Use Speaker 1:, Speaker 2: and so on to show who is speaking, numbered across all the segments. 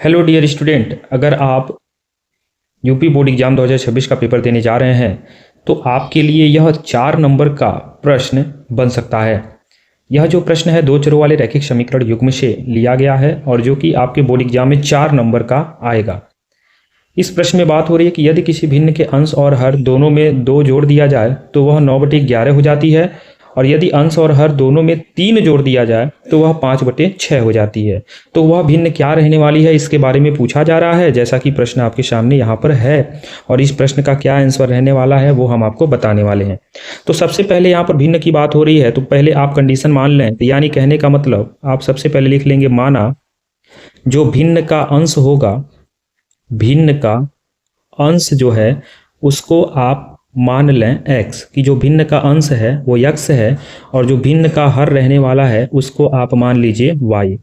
Speaker 1: Hello dear student, अगर आप UP board exam 2026 का पेपर देने जा रहे हैं तो आपके लिए यह 4 नंबर का प्रश्न बन सकता है। यह जो प्रश्न है दो चरों वाले रैखिक समीकरण युग्म से लिया गया है और जो कि आपके बोर्ड एग्जाम में 4 नंबर का आएगा। इस प्रश्न में बात हो रही है कि यदि किसी भिन्न के अंश और हर दोनों में 2 जोड़ दिया जाए तो वह 9/11 हो जाती है, और यदि अंश और हर दोनों में 3 जोड़ दिया जाए तो वह 5/6 हो जाती है। तो वह भिन्न क्या रहने वाली है, इसके बारे में पूछा जा रहा है, जैसा कि प्रश्न आपके सामने यहाँ पर है। और इस प्रश्न का क्या आंसर रहने वाला है वो हम आपको बताने वाले हैं। तो सबसे पहले यहाँ पर भिन्न की बात हो रही है तो पहले आप कंडीशन मान लें, यानी कहने का मतलब आप सबसे पहले लिख लेंगे माना जो भिन्न का अंश होगा, भिन्न का अंश जो है उसको आप मान लें x, कि जो भिन्न का अंश है वो x है और जो भिन्न का हर रहने वाला है उसको आप मान लीजिए y।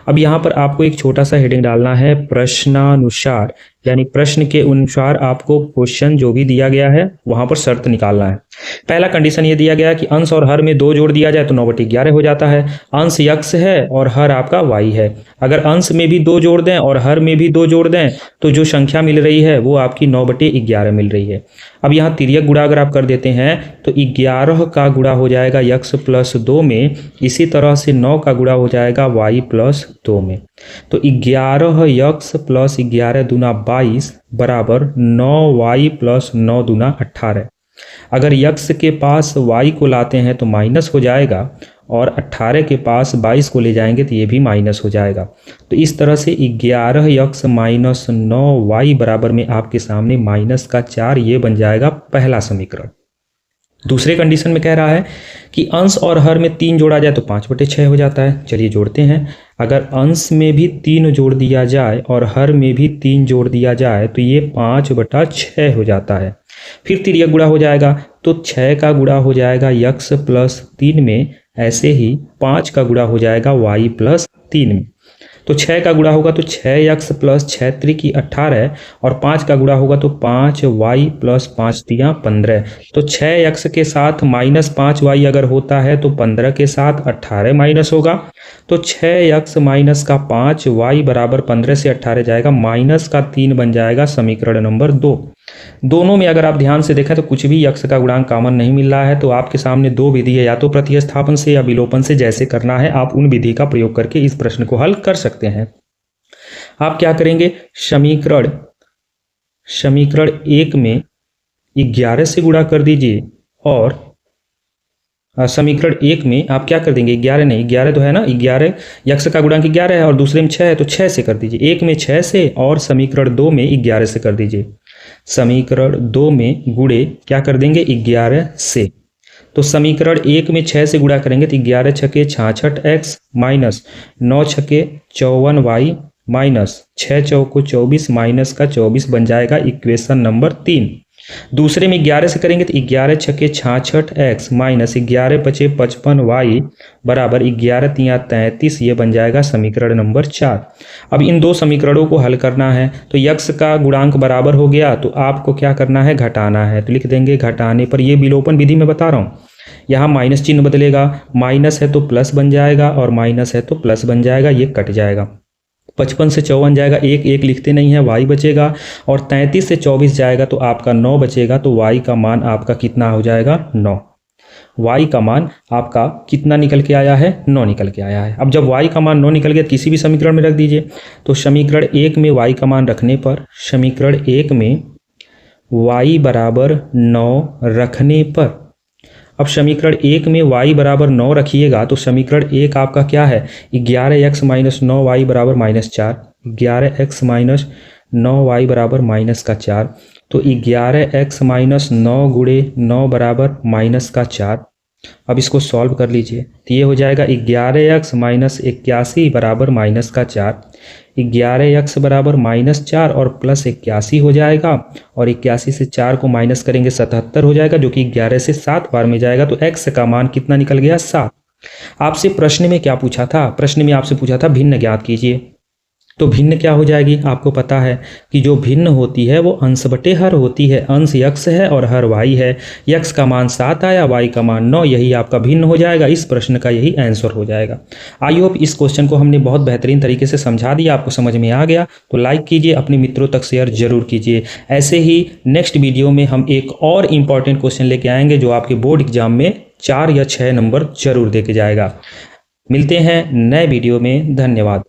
Speaker 1: अब यहाँ पर आपको एक छोटा सा हेडिंग डालना है प्रश्नानुसार, यानी प्रश्न के अनुसार आपको क्वेश्चन जो भी दिया गया है वहाँ पर शर्त निकालना है। पहला कंडीशन ये दिया गया कि अंश और हर में 2 जोड़ दिया जाए तो 9/11 हो जाता है। अंश x है और हर आपका y है। अगर अंश में भी 2 जोड़ दें और हर में भी 2 जोड़ दें तो जो संख्या मिल रही है वो आपकी 9/11 मिल रही है। अब यहाँ तिर्यक गुणा अगर आप कर देते हैं तो 11 का गुणा हो जाएगा x + 2 में, इसी तरह से 9 का गुणा हो जाएगा y + 2 में। तो 11x + 11 दूना 22 बराबर 9y + 9 दूना 18। अगर x के पास y को लाते हैं तो माइनस हो जाएगा और 18 के पास 22 को ले जाएंगे तो ये भी माइनस हो जाएगा। तो इस तरह से 11x - 9y बराबर में आपके सामने -4, ये बन जाएगा पहला समीकरण। दूसरे कंडीशन में कह रहा है कि अंश और हर में 3 जोड़ा जाए तो 5/6 हो जाता है। चलिए जोड़ते हैं। अगर अंश में भी 3 जोड़ दिया जाए और हर में भी 3 जोड़ दिया जाए तो ये 5/6 हो जाता है। फिर तिर्यक गुणा हो जाएगा तो 6 का गुणा हो जाएगा x + 3 में, ऐसे ही 5 का गुणा हो जाएगा y + 3 में। तो 6 का गुणा होगा तो 6x + 6 × 18 और 5 का गुणा होगा तो 5y + 5 × 15। तो 6x के साथ -5y अगर होता है तो 15 के साथ 18 माइनस होगा। तो 6x - 5y बराबर 15 से 18 जाएगा -3 बन जाएगा समीकरण नंबर 2। दोनों में अगर आप ध्यान से देखें तो कुछ भी x का गुणांक कॉमन नहीं मिल रहा है। तो आपके सामने 2 विधि है, या तो प्रतिस्थापन से या विलोपन से, जैसे करना है आप उन विधि का प्रयोग करके इस प्रश्न को हल कर सकते हैं। आप क्या करेंगे, समीकरण 1 में 11 से गुणा कर दीजिए और समीकरण 1 में आप क्या कर देंगे, 11 नहीं, 11 तो है ना, 11 x का गुणांक 11 है और दूसरे में 6 है तो 6 से कर दीजिए। 1 में 6 से और समीकरण 2 में 11 से कर दीजिए। समीकरण 2 में गुणे क्या कर देंगे, 11 से। तो समीकरण 1 में 6 से गुणा करेंगे तो 11 × 6 = 66x minus 9 × 6 = 54y minus 6 × 4 = 24 minus का 24 बन जाएगा इक्वेशन नंबर 3। दूसरे में 11 से करेंगे तो 11 × 6 = 66x माइनस 11 × 5 = 55y बराबर 11 × 3 = 33, ये बन जाएगा समीकरण नंबर 4। अब इन दो समीकरणों को हल करना है तो x का गुणांक बराबर हो गया तो आपको क्या करना है, घटाना है। तो लिख देंगे घटाने पर, ये विलोपन विधि में बता रहा हूँ, यहाँ माइनस चिन्ह बदलेगा, माइनस है तो प्लस बन जाएगा और माइनस है तो प्लस बन जाएगा, ये कट जाएगा। 55 से 54 जाएगा, 1 लिखते नहीं है, y बचेगा, और 33 से 24 जाएगा तो आपका 9 बचेगा। तो y का मान आपका कितना हो जाएगा, 9। y का मान आपका कितना निकल के आया है, 9 निकल के आया है। अब जब y का मान 9 निकल गया किसी भी समीकरण में रख दीजिए। तो समीकरण 1 में y का मान रखने पर, समीकरण 1 में y बराबर 9 रखने पर, अब समीकरण 1 में y बराबर 9 रखिएगा तो समीकरण 1 आपका क्या है, 11x - 9y बराबर -4, 11x - 9y बराबर -4। तो 11x - 9 गुणे 9 बराबर -4। अब इसको सॉल्व कर लीजिए तो ये हो जाएगा 11x - 81 बराबर -4। 11x बराबर -4 और प्लस 81 हो जाएगा, और 81 से 4 को माइनस करेंगे 77 हो जाएगा, जो कि 11 से 7 बार में जाएगा। तो x का मान कितना निकल गया, 7। आपसे प्रश्न में क्या पूछा था, प्रश्न में आपसे पूछा था भिन्न ज्ञात कीजिए। तो भिन्न क्या हो जाएगी? आपको पता है कि जो भिन्न होती है वो अंश बटे हर होती है। अंश यक्स है और हर वाई है। यक्स का मान 7 आया, वाई का मान 9, यही आपका भिन्न हो जाएगा। इस प्रश्न का यही आंसर हो जाएगा। आई होप इस क्वेश्चन को हमने बहुत बेहतरीन तरीके से समझा दिया, आपको समझ में आ गया। तो लाइक कीजिए, अपने मित्रों तक शेयर जरूर कीजिए। ऐसे ही नेक्स्ट वीडियो में हम एक और इम्पॉर्टेंट क्वेश्चन लेके आएंगे जो आपके बोर्ड एग्जाम में 4 या 6 नंबर जरूर दे के जाएगा। मिलते हैं नए वीडियो में। धन्यवाद।